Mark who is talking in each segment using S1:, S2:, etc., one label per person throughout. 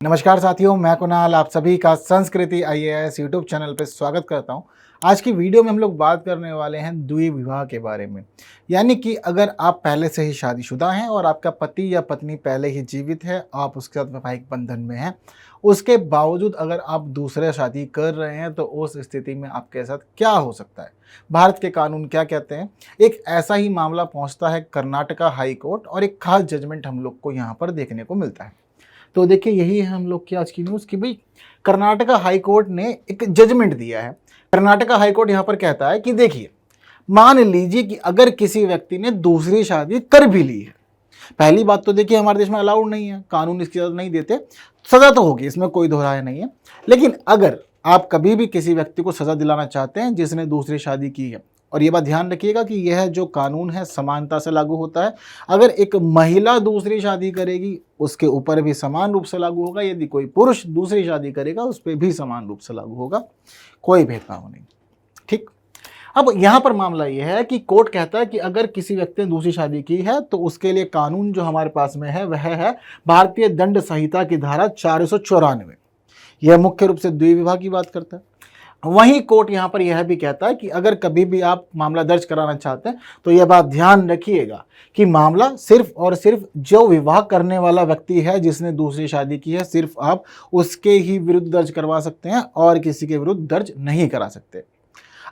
S1: नमस्कार साथियों, मैं कुणाल आप सभी का संस्कृति आईएएस यूट्यूब चैनल पर स्वागत करता हूं। आज की वीडियो में हम लोग बात करने वाले हैं द्वि विवाह के बारे में। यानी कि अगर आप पहले से ही शादीशुदा हैं और आपका पति या पत्नी पहले ही जीवित है, आप उसके साथ वैवाहिक बंधन में हैं, उसके बावजूद अगर आप दूसरे शादी कर रहे हैं तो उस स्थिति में आपके साथ क्या हो सकता है, भारत के कानून क्या कहते हैं। एक ऐसा ही मामला पहुंचता है कर्नाटका हाई कोर्ट और एक खास जजमेंट हम लोग को यहाँ पर देखने को मिलता है। तो देखिए, यही है हम लोग की आज की न्यूज़ कि भाई कर्नाटका हाई कोर्ट ने एक जजमेंट दिया है। कर्नाटका हाई कोर्ट यहाँ पर कहता है कि देखिए, मान लीजिए कि अगर किसी व्यक्ति ने दूसरी शादी कर भी ली है, पहली बात तो देखिए हमारे देश में अलाउड नहीं है, कानून इसकी इजाज़त नहीं देते, सज़ा तो होगी, इसमें कोई दो राय नहीं है। लेकिन अगर आप कभी भी किसी व्यक्ति को सज़ा दिलाना चाहते हैं जिसने दूसरी शादी की है, और ये बात ध्यान रखिएगा कि यह जो कानून है समानता से लागू होता है। अगर एक महिला दूसरी शादी करेगी उसके ऊपर भी समान रूप से लागू होगा, यदि कोई पुरुष दूसरी शादी करेगा उस पर भी समान रूप से लागू होगा, कोई भेदभाव नहीं। ठीक, अब यहाँ पर मामला यह है कि कोर्ट कहता है कि अगर किसी व्यक्ति ने दूसरी शादी की है तो उसके लिए कानून जो हमारे पास में है वह है भारतीय दंड संहिता की धारा 494। यह मुख्य रूप से द्विविवाह की बात करता है। वहीं कोर्ट यहाँ पर यह भी कहता है कि अगर कभी भी आप मामला दर्ज कराना चाहते हैं तो यह बात ध्यान रखिएगा कि मामला सिर्फ और सिर्फ जो विवाह करने वाला व्यक्ति है जिसने दूसरी शादी की है, सिर्फ आप उसके ही विरुद्ध दर्ज करवा सकते हैं और किसी के विरुद्ध दर्ज नहीं करा सकते।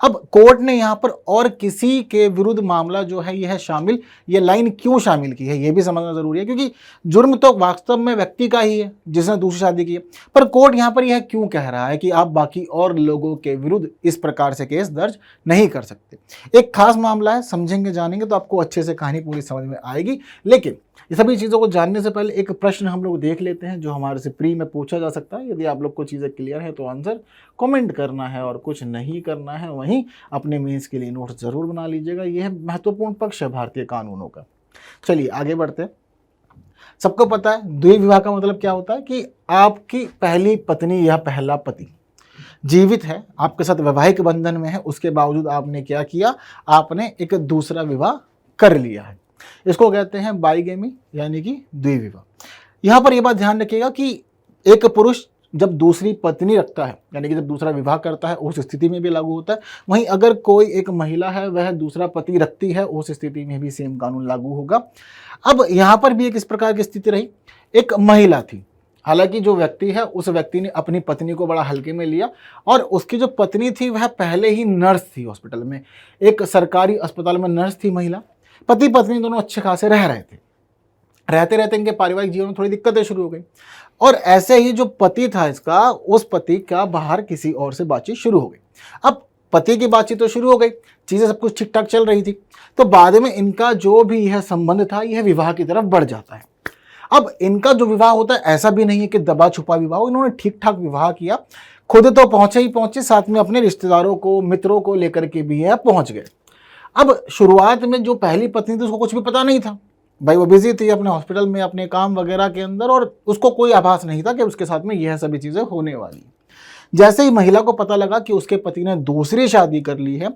S1: अब कोर्ट ने यहाँ पर और किसी के विरुद्ध मामला जो है यह शामिल, ये लाइन क्यों शामिल की है ये भी समझना जरूरी है, क्योंकि जुर्म तो वास्तव में व्यक्ति का ही है जिसने दूसरी शादी की है, पर कोर्ट यहाँ पर यह क्यों कह रहा है कि आप बाकी और लोगों के विरुद्ध इस प्रकार से केस दर्ज नहीं कर सकते। एक खास मामला है, समझेंगे जानेंगे तो आपको अच्छे से कहानी पूरी समझ में आएगी। लेकिन ये सभी चीज़ों को जानने से पहले एक प्रश्न हम लोग देख लेते हैं जो हमारे से प्री में पूछा जा सकता है। यदि आप लोग को चीज़ें क्लियर है तो आंसर कमेंट करना है और कुछ नहीं करना है वहीं अपने मेंस के लिए नोट जरूर बना लीजिएगा। यह महत्वपूर्ण पक्ष है भारतीय कानूनों का। चलिए आगे बढ़ते हैं। सबको पता है द्विविवाह का मतलब क्या होता है कि आपकी पहली पत्नी या पहला पति जीवित है, आपके साथ वैवाहिक बंधन में है, उसके बावजूद आपने क्या किया, आपने एक दूसरा विवाह कर लिया है। इसको कहते हैं बाइगेमी यानी कि द्विविवाह। यहाँ पर यह बात ध्यान रखिएगा कि एक पुरुष जब दूसरी पत्नी रखता है यानी कि जब दूसरा विवाह करता है उस स्थिति में भी लागू होता है। वहीं अगर कोई एक महिला है वह दूसरा पति रखती है उस स्थिति में भी सेम कानून लागू होगा। अब यहाँ पर भी एक इस प्रकार की स्थिति रही, एक महिला थी, हालांकि जो व्यक्ति है उस व्यक्ति ने अपनी पत्नी को बड़ा हल्के में लिया और उसकी जो पत्नी थी वह पहले ही नर्स थी, हॉस्पिटल में एक सरकारी अस्पताल में नर्स थी महिला। पति पत्नी दोनों अच्छे खासे रह रहे थे। रहते रहते इनके पारिवारिक जीवन में थोड़ी दिक्कतें शुरू हो गई और ऐसे ही जो पति था इसका, उस पति का बाहर किसी और से बातचीत शुरू हो गई। अब पति की बातचीत तो शुरू हो गई, चीज़ें सब कुछ ठीक ठाक चल रही थी, तो बाद में इनका जो भी यह संबंध था यह विवाह की तरफ बढ़ जाता है। अब इनका जो विवाह होता है ऐसा भी नहीं है कि दबा छुपा विवाह, इन्होंने ठीक ठाक विवाह किया, खुद तो पहुंचे ही पहुंचे, साथ में अपने रिश्तेदारों को मित्रों को लेकर के भी यह पहुंच गए। अब शुरुआत में जो पहली पत्नी थी उसको कुछ भी पता नहीं था भाई, वो बिजी थी अपने हॉस्पिटल में अपने काम वगैरह के अंदर और उसको कोई आभास नहीं था कि उसके साथ में यह सभी चीज़ें होने वाली। जैसे ही महिला को पता लगा कि उसके पति ने दूसरी शादी कर ली है,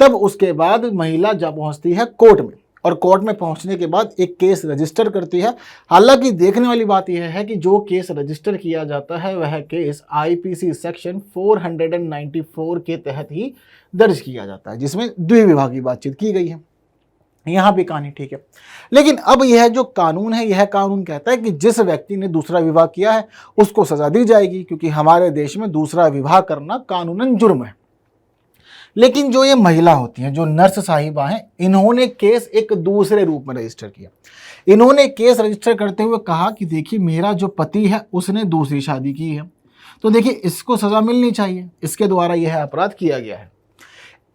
S1: तब उसके बाद महिला जा पहुंचती है कोर्ट में और कोर्ट में पहुंचने के बाद एक केस रजिस्टर करती है। हालांकि देखने वाली बात यह है कि जो केस रजिस्टर किया जाता है वह केस आईपीसी सेक्शन 494 के तहत ही दर्ज किया जाता है, जिसमें द्विविवाह की बातचीत की गई है। यहाँ भी कहानी ठीक है, लेकिन अब यह जो कानून है यह कानून कहता है कि जिस व्यक्ति ने दूसरा विवाह किया है उसको सजा दी जाएगी, क्योंकि हमारे देश में दूसरा विवाह करना कानूनन जुर्म है। लेकिन जो ये महिला होती हैं, जो नर्स साहिबा हैं, इन्होंने केस एक दूसरे रूप में रजिस्टर किया। इन्होंने केस रजिस्टर करते हुए कहा कि देखिए, मेरा जो पति है उसने दूसरी शादी की है, तो देखिए इसको सजा मिलनी चाहिए, इसके द्वारा यह अपराध किया गया है।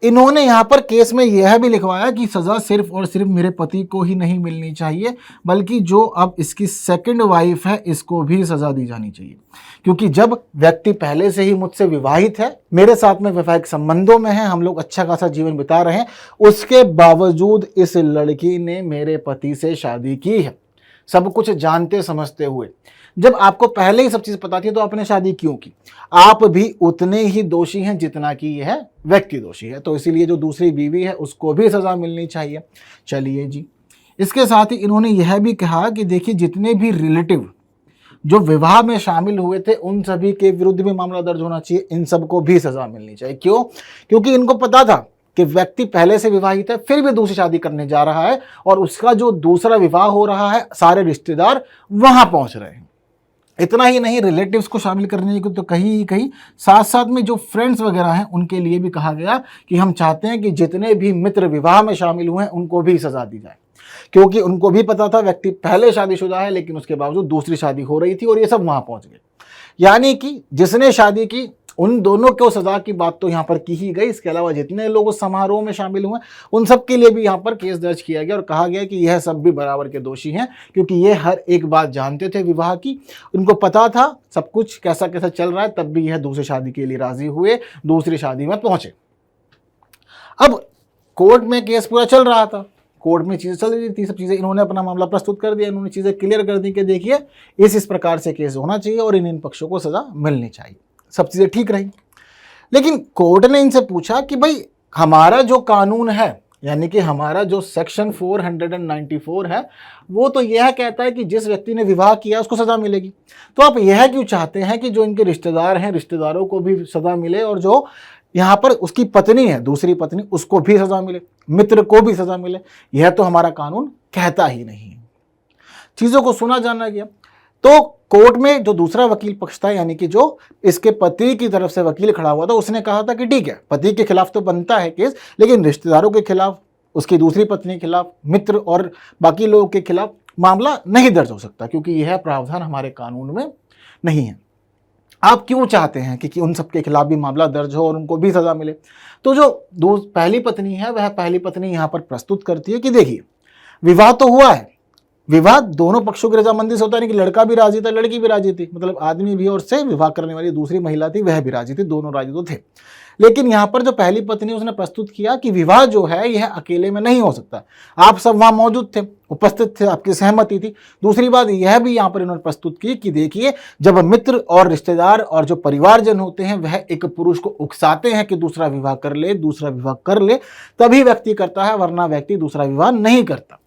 S1: इन्होंने यहाँ पर केस में यह भी लिखवाया कि सज़ा सिर्फ और सिर्फ मेरे पति को ही नहीं मिलनी चाहिए, बल्कि जो अब इसकी सेकंड वाइफ है इसको भी सज़ा दी जानी चाहिए, क्योंकि जब व्यक्ति पहले से ही मुझसे विवाहित है, मेरे साथ में वैवाहिक संबंधों में है, हम लोग अच्छा खासा जीवन बिता रहे हैं, उसके बावजूद इस लड़की ने मेरे पति से शादी की है, सब कुछ जानते समझते हुए। जब आपको पहले ही सब चीज़ पता थी तो आपने शादी क्यों की? आप भी उतने ही दोषी हैं जितना कि यह व्यक्ति दोषी है, तो इसीलिए जो दूसरी बीवी है उसको भी सज़ा मिलनी चाहिए। चलिए जी, इसके साथ ही इन्होंने यह भी कहा कि देखिए, जितने भी रिलेटिव जो विवाह में शामिल हुए थे उन सभी के विरुद्ध भी मामला दर्ज होना चाहिए, इन सबको भी सजा मिलनी चाहिए। क्यों? क्योंकि इनको पता था कि व्यक्ति पहले से विवाहित है, फिर भी दूसरी शादी करने जा रहा है और उसका जो दूसरा विवाह हो रहा है, सारे रिश्तेदार वहां पहुंच रहे हैं। इतना ही नहीं, रिलेटिव्स को शामिल करने को तो कहीं साथ साथ में जो फ्रेंड्स वगैरह हैं उनके लिए भी कहा गया कि हम चाहते हैं कि जितने भी मित्र विवाह में शामिल हुए हैं उनको भी सजा दी जाए, क्योंकि उनको भी पता था व्यक्ति पहले शादीशुदा है लेकिन उसके बावजूद दूसरी शादी हो रही थी और ये सब वहां पहुंच गए। यानी कि जिसने शादी की उन दोनों को सजा की बात तो यहाँ पर की ही गई, इसके अलावा जितने लोग उस समारोह में शामिल हुए उन सब के लिए भी यहाँ पर केस दर्ज किया गया और कहा गया कि यह सब भी बराबर के दोषी हैं, क्योंकि ये हर एक बात जानते थे विवाह की, उनको पता था सब कुछ कैसा कैसा चल रहा है, तब भी यह दूसरी शादी के लिए राजी हुए, दूसरी शादी में पहुंचे। अब कोर्ट में केस पूरा चल रहा था, कोर्ट में चीज़ें चल रही थी, सब चीज़ें इन्होंने अपना मामला प्रस्तुत कर दिया, इन्होंने चीज़ें क्लियर कर दी कि देखिए इस प्रकार से केस होना चाहिए और इन पक्षों को सज़ा मिलनी चाहिए, सब चीज़ें ठीक रही। लेकिन कोर्ट ने इनसे पूछा कि भाई हमारा जो कानून है, यानी कि हमारा जो सेक्शन 494 है, वो तो यह कहता है कि जिस व्यक्ति ने विवाह किया उसको सज़ा मिलेगी, तो आप यह क्यों चाहते हैं कि जो इनके रिश्तेदार हैं रिश्तेदारों को भी सज़ा मिले और जो यहाँ पर उसकी पत्नी है, दूसरी पत्नी, उसको भी सज़ा मिले, मित्र को भी सज़ा मिले? यह तो हमारा कानून कहता ही नहीं है। चीज़ों को सुना जाना गया तो कोर्ट में जो दूसरा वकील पक्ष था, यानी कि जो इसके पति की तरफ से वकील खड़ा हुआ था, उसने कहा था कि ठीक है पति के खिलाफ तो बनता है केस, लेकिन रिश्तेदारों के खिलाफ, उसकी दूसरी पत्नी के खिलाफ, मित्र और बाकी लोगों के खिलाफ मामला नहीं दर्ज हो सकता, क्योंकि यह प्रावधान हमारे कानून में नहीं है। आप क्यों चाहते हैं कि उन सबके खिलाफ भी मामला दर्ज हो और उनको भी सज़ा मिले? तो जो पहली पत्नी है, वह पहली पत्नी यहाँ पर प्रस्तुत करती है कि देखिए विवाह तो हुआ है, विवाह दोनों पक्षों की रजामंदी से होता है, कि लड़का भी राजी था, लड़की भी राजी थी, मतलब आदमी भी और से विवाह करने वाली दूसरी महिला थी वह भी राजी थी, दोनों राजी तो थे। लेकिन यहाँ पर जो पहली पत्नी उसने प्रस्तुत किया कि विवाह जो है यह अकेले में नहीं हो सकता, आप सब वहाँ मौजूद थे, उपस्थित थे, आपकी सहमति थी। दूसरी बात यह भी यहाँ पर इन्होंने प्रस्तुत की कि देखिए जब मित्र और रिश्तेदार और जो परिवारजन होते हैं वह एक पुरुष को उकसाते हैं कि दूसरा विवाह कर ले, दूसरा विवाह कर ले, तभी व्यक्ति करता है, वरना व्यक्ति दूसरा विवाह नहीं करता,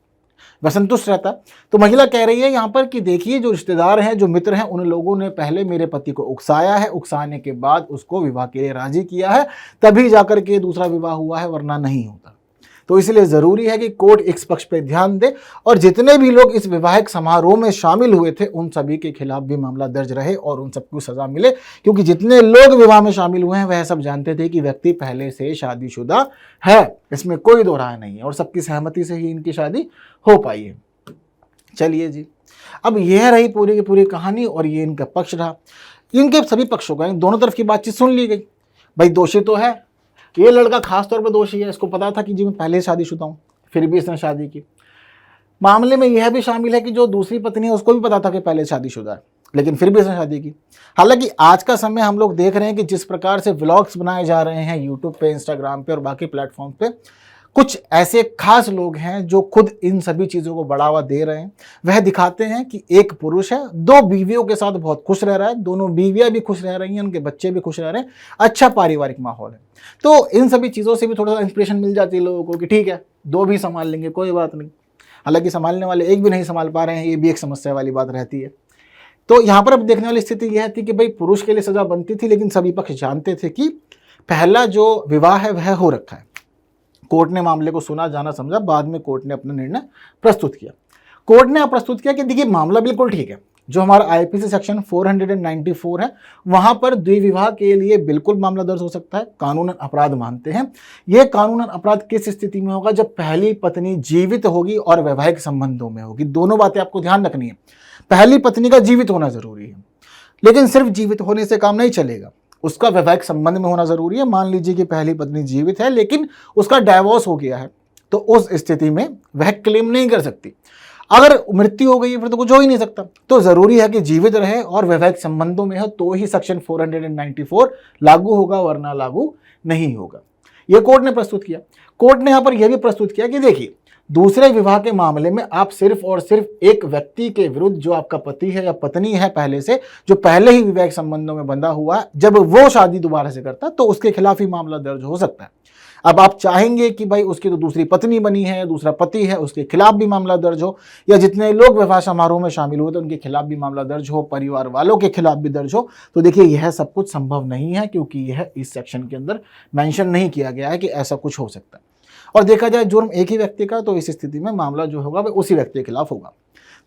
S1: वह संतुष्ट रहता। तो महिला कह रही है यहाँ पर कि देखिए जो रिश्तेदार हैं, जो मित्र हैं, उन लोगों ने पहले मेरे पति को उकसाया है, उकसाने के बाद उसको विवाह के लिए राजी किया है, तभी जाकर के दूसरा विवाह हुआ है, वरना नहीं होता। तो इसलिए ज़रूरी है कि कोर्ट इस पक्ष पर ध्यान दे और जितने भी लोग इस वैवाहिक समारोह में शामिल हुए थे उन सभी के खिलाफ भी मामला दर्ज रहे और उन सबको सज़ा मिले, क्योंकि जितने लोग विवाह में शामिल हुए हैं वह सब जानते थे कि व्यक्ति पहले से शादीशुदा है, इसमें कोई दो राय नहीं है और सबकी सहमति से ही इनकी शादी हो पाई है। चलिए जी, अब यह रही पूरी की पूरी कहानी और ये इनका पक्ष रहा। इनके सभी पक्षों का, दोनों तरफ की बातचीत सुन ली गई। भाई दोषी तो है, ये लड़का खास तौर पर दोषी है, इसको पता था कि जी मैं पहले शादीशुदा हूँ, फिर भी इसने शादी की। मामले में यह भी शामिल है कि जो दूसरी पत्नी है उसको भी पता था कि पहले शादीशुदा है, लेकिन फिर भी इसने शादी की। हालांकि आज का समय हम लोग देख रहे हैं कि जिस प्रकार से व्लॉग्स बनाए जा रहे हैं यूट्यूब पे, इंस्टाग्राम पे और बाकी प्लेटफॉर्म पे, कुछ ऐसे खास लोग हैं जो खुद इन सभी चीज़ों को बढ़ावा दे रहे हैं। वह दिखाते हैं कि एक पुरुष है, दो बीवियों के साथ बहुत खुश रह रहा है, दोनों बीवियां भी खुश रह रही हैं, उनके बच्चे भी खुश रह रहे हैं, अच्छा पारिवारिक माहौल है। तो इन सभी चीज़ों से भी थोड़ा सा इंस्पिरेशन मिल जाती है लोगों को कि ठीक है दो भी संभाल लेंगे, कोई बात नहीं। हालांकि संभालने वाले एक भी नहीं संभाल पा रहे हैं, ये भी एक समस्या वाली बात रहती है। तो यहाँ पर अब देखने वाली स्थिति यह थी कि भाई पुरुष के लिए सजा बनती थी, लेकिन सभी पक्ष जानते थे कि पहला जो विवाह है वह हो रखा है। कोर्ट ने मामले को सुना, जाना, समझा, बाद में कोर्ट ने अपना निर्णय प्रस्तुत किया। कोर्ट ने प्रस्तुत किया कि देखिए मामला बिल्कुल ठीक है, जो हमारा आईपीसी सेक्शन 494 है वहां पर द्विविवाह के लिए बिल्कुल मामला दर्ज हो सकता है, कानूनन अपराध मानते हैं। यह कानूनन अपराध किस स्थिति में होगा? जब पहली पत्नी जीवित होगी और वैवाहिक संबंधों में होगी। दोनों बातें आपको ध्यान रखनी है, पहली पत्नी का जीवित होना जरूरी है, लेकिन सिर्फ जीवित होने से काम नहीं चलेगा, उसका वैवाहिक संबंध में होना जरूरी है। मान लीजिए कि पहली पत्नी जीवित है लेकिन उसका डाइवोर्स हो गया है, तो उस स्थिति में वह क्लेम नहीं कर सकती। अगर मृत्यु हो गई है फिर तो कुछ हो ही नहीं सकता। तो जरूरी है कि जीवित रहे और वैवाहिक संबंधों में हो, तो ही सेक्शन 494 लागू होगा, वरना लागू नहीं होगा। यह कोर्ट ने प्रस्तुत किया। कोर्ट ने यहां पर यह भी प्रस्तुत किया कि देखिए दूसरे विवाह के मामले में आप सिर्फ और सिर्फ एक व्यक्ति के विरुद्ध, जो आपका पति है या पत्नी है पहले से, जो पहले ही वैवाहिक संबंधों में बंधा हुआ है, जब वो शादी दोबारा से करता है तो उसके खिलाफ ही मामला दर्ज हो सकता है। अब आप चाहेंगे कि भाई उसकी तो दूसरी पत्नी बनी है, दूसरा पति है, उसके खिलाफ भी मामला दर्ज हो, या जितने लोग विवाह समारोह में शामिल हुए थे उनके खिलाफ भी मामला दर्ज हो, परिवार वालों के खिलाफ भी दर्ज हो, तो देखिए यह सब कुछ संभव नहीं है, क्योंकि यह इस सेक्शन के अंदर मेंशन नहीं किया गया है कि ऐसा कुछ हो सकता है। और देखा जाए जुर्म एक ही व्यक्ति का, तो इस स्थिति में मामला जो होगा वह उसी व्यक्ति के खिलाफ होगा।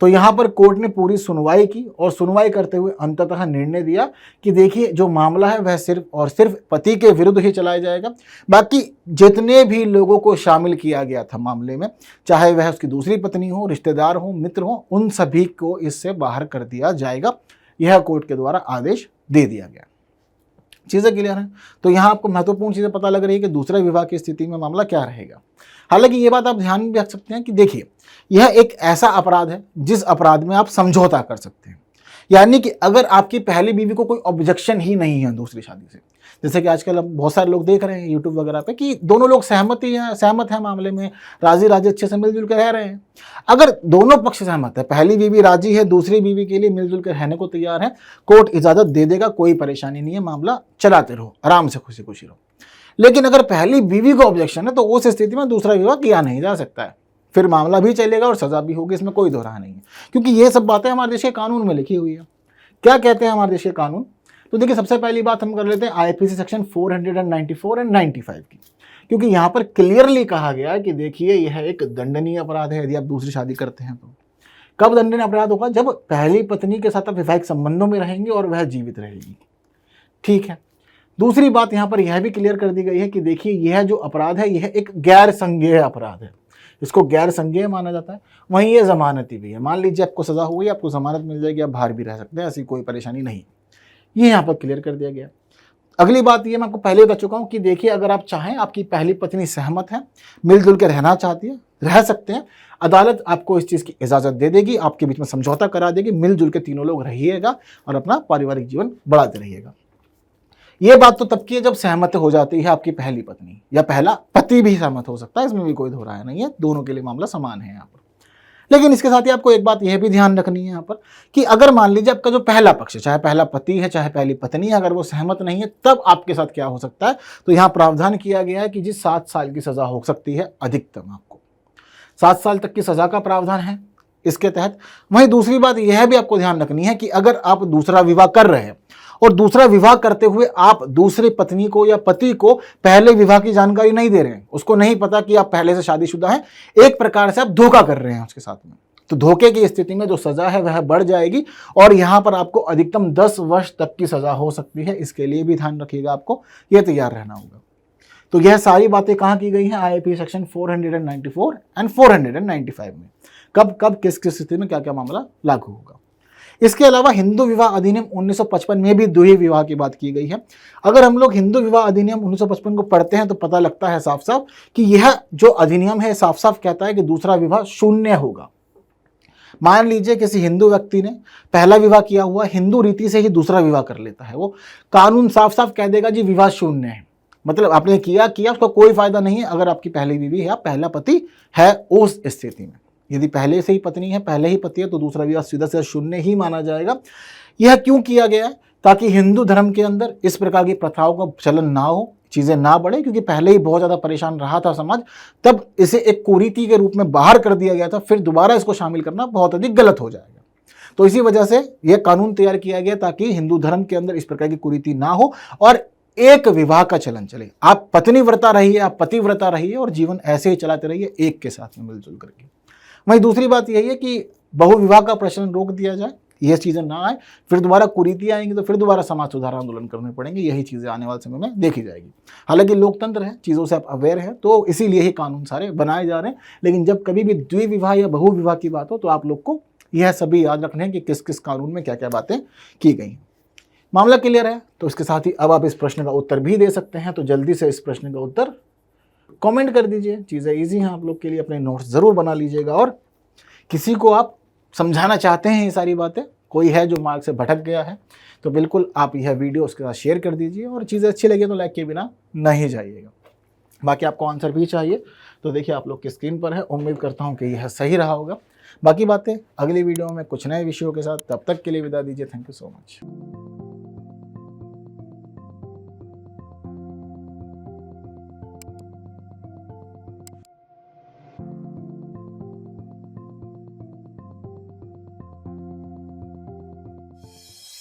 S1: तो यहाँ पर कोर्ट ने पूरी सुनवाई की और सुनवाई करते हुए अंततः निर्णय दिया कि देखिए जो मामला है वह सिर्फ और सिर्फ पति के विरुद्ध ही चलाया जाएगा। बाकी जितने भी लोगों को शामिल किया गया था मामले में, चाहे वह उसकी दूसरी पत्नी हो, रिश्तेदार हो, मित्र हो, उन सभी को इससे बाहर कर दिया जाएगा। यह कोर्ट के द्वारा आदेश दे दिया गया। चीज़ें क्लियर हैं। तो यहाँ आपको महत्वपूर्ण चीज़ें पता लग रही है कि दूसरे विवाह की स्थिति में मामला क्या रहेगा। हालांकि ये बात आप ध्यान में भी रख सकते हैं कि देखिए यह एक ऐसा अपराध है जिस अपराध में आप समझौता कर सकते हैं। यानी कि अगर आपकी पहली बीवी को कोई ऑब्जेक्शन ही नहीं है दूसरी शादी से, जैसे कि आजकल हम बहुत सारे लोग देख रहे हैं यूट्यूब वगैरह पे कि दोनों लोग सहमत हैं मामले में, राजी अच्छे से मिलजुल कर रह रहे हैं। अगर दोनों पक्ष सहमत है, पहली बीवी राजी है, दूसरी बीवी के लिए मिलजुल कर रहने को तैयार है, कोर्ट इजाजत दे देगा, कोई परेशानी नहीं है, मामला चलाते रहो, आराम से खुशी खुशी रहो। लेकिन अगर पहली बीवी को ऑब्जेक्शन है तो उस स्थिति में दूसरा विवाह किया नहीं जा सकता है, फिर मामला भी चलेगा और सजा भी होगी, इसमें कोई दो राह नहीं है। क्योंकि ये सब बातें हमारे देश के कानून में लिखी हुई है। क्या कहते हैं हमारे देश के कानून? तो देखिए सबसे पहली बात हम कर लेते हैं आईपीसी सेक्शन 494 एंड 95 की, क्योंकि यहाँ पर क्लियरली कहा गया है कि देखिए यह एक दंडनीय अपराध है यदि आप दूसरी शादी करते हैं। तो कब दंडनीय अपराध होगा? जब पहली पत्नी के साथ आप वैवाहिक संबंधों में रहेंगे और वह जीवित रहेगी। ठीक है। दूसरी बात यहाँ पर यह भी क्लियर कर दी गई है कि देखिए यह जो अपराध है यह एक गैर संज्ञेय अपराध है, इसको गैर संज्ञेय माना जाता है। वहीं ये जमानती भी है। मान लीजिए आपको सजा हुई, आपको जमानत मिल जाएगी, आप बाहर भी रह सकते हैं, ऐसी कोई परेशानी नहीं, ये यहाँ पर क्लियर कर दिया गया। अगली बात ये मैं आपको पहले बता चुका हूँ कि देखिए अगर आप चाहें, आपकी पहली पत्नी सहमत है, मिलजुल के रहना चाहती है, रह सकते हैं, अदालत आपको इस चीज़ की इजाज़त दे देगी, आपके बीच में समझौता करा देगी, मिलजुल के तीनों लोग रहिएगा और अपना पारिवारिक जीवन बढ़ाते रहिएगा। ये बात तो तब की है जब सहमत हो जाती है आपकी पहली पत्नी, या पहला पति भी सहमत हो सकता है, इसमें भी कोई दो राय नहीं है, दोनों के लिए मामला समान है यहाँ पर। लेकिन इसके साथ ही आपको एक बात यह भी ध्यान रखनी है यहाँ पर कि अगर मान लीजिए आपका जो पहला पक्ष है, चाहे पहला पति है चाहे पहली पत्नी है, अगर वो सहमत नहीं है, तब आपके साथ क्या हो सकता है? तो यहाँ प्रावधान किया गया है कि जी 7 साल की सजा हो सकती है अधिकतम, आपको 7 साल तक की सजा का प्रावधान है इसके तहत। वहीं दूसरी बात यह भी आपको ध्यान रखनी है कि अगर आप दूसरा विवाह कर रहे हैं और दूसरा विवाह करते हुए आप दूसरी पत्नी को या पति को पहले विवाह की जानकारी नहीं दे रहे हैं, उसको नहीं पता कि आप पहले से शादीशुदा हैं, एक प्रकार से आप धोखा कर रहे हैं उसके साथ में, तो धोखे की स्थिति में जो सजा है वह बढ़ जाएगी और यहां पर आपको अधिकतम 10 वर्ष तक की सजा हो सकती है। इसके लिए भी ध्यान रखिएगा, आपको यह तैयार रहना होगा। तो यह सारी बातें कहां की गई हैं? आईपीसी सेक्शन 494 एंड 495 में कब कब किस किस स्थिति में क्या क्या मामला लागू होगा। इसके अलावा हिंदू विवाह अधिनियम 1955 में भी द्वितीय विवाह की बात की गई है। अगर हम लोग हिंदू विवाह अधिनियम 1955 को पढ़ते हैं तो पता लगता है साफ साफ कि यह जो अधिनियम है साफ साफ कहता है कि दूसरा विवाह शून्य होगा। मान लीजिए किसी हिंदू व्यक्ति ने पहला विवाह किया हुआ, हिंदू रीति से ही दूसरा विवाह कर लेता है, वो कानून साफ साफ कह देगा जी विवाह शून्य है, मतलब आपने किया उसका कोई फायदा नहीं है। अगर आपकी पहली बीवी है, पहला पति है, उस स्थिति में यदि पहले से ही पत्नी है, पहले ही पति है, तो दूसरा विवाह सीधा सीधा शून्य ही माना जाएगा। यह क्यों किया गया है? ताकि हिंदू धर्म के अंदर इस प्रकार की प्रथाओं का चलन ना हो, चीज़ें ना बढ़े, क्योंकि पहले ही बहुत ज़्यादा परेशान रहा था समाज, तब इसे एक कुरीति के रूप में बाहर कर दिया गया था, फिर दोबारा इसको शामिल करना बहुत अधिक गलत हो जाएगा। तो इसी वजह से यह कानून तैयार किया गया ताकि हिंदू धर्म के अंदर इस प्रकार की कुरीति ना हो और एक विवाह का चलन चले। आप पत्नी व्रता रहिए, आप पति व्रता रहिए और जीवन ऐसे ही चलाते रहिए एक के साथ में मिलजुल करके। वहीं दूसरी बात यही है कि बहुविवाह का प्रचलन रोक दिया जाए, ये चीज़ें ना आए, फिर दोबारा कुरीति आएंगी तो फिर दोबारा समाज सुधार आंदोलन करने पड़ेंगे। यही चीज़ें आने वाले समय में देखी जाएगी। हालांकि लोकतंत्र है, चीज़ों से आप अवेयर है, तो इसीलिए ही कानून सारे बनाए जा रहे हैं। लेकिन जब कभी भी द्विविवाह या बहुविवाह की बात हो तो आप लोग को यह सभी याद रखना है कि किस किस कानून में क्या क्या बातें की गई। मामला क्लियर है? तो इसके साथ ही अब आप इस प्रश्न का उत्तर भी दे सकते हैं, तो जल्दी से इस प्रश्न का उत्तर कमेंट कर दीजिए। चीज़ें इजी हैं आप लोग के लिए, अपने नोट्स ज़रूर बना लीजिएगा। और किसी को आप समझाना चाहते हैं ये सारी बातें, कोई है जो मार्ग से भटक गया है, तो बिल्कुल आप यह वीडियो उसके साथ शेयर कर दीजिए। और चीज़ें अच्छी लगे तो लाइक के बिना नहीं जाइएगा। बाकी आपको आंसर भी चाहिए तो देखिए आप लोग की स्क्रीन पर है। उम्मीद करता हूँ कि यह सही रहा होगा। बाकी बातें अगली वीडियो में कुछ नए विषयों के साथ, तब तक के लिए विदा दीजिए। Thank you so much.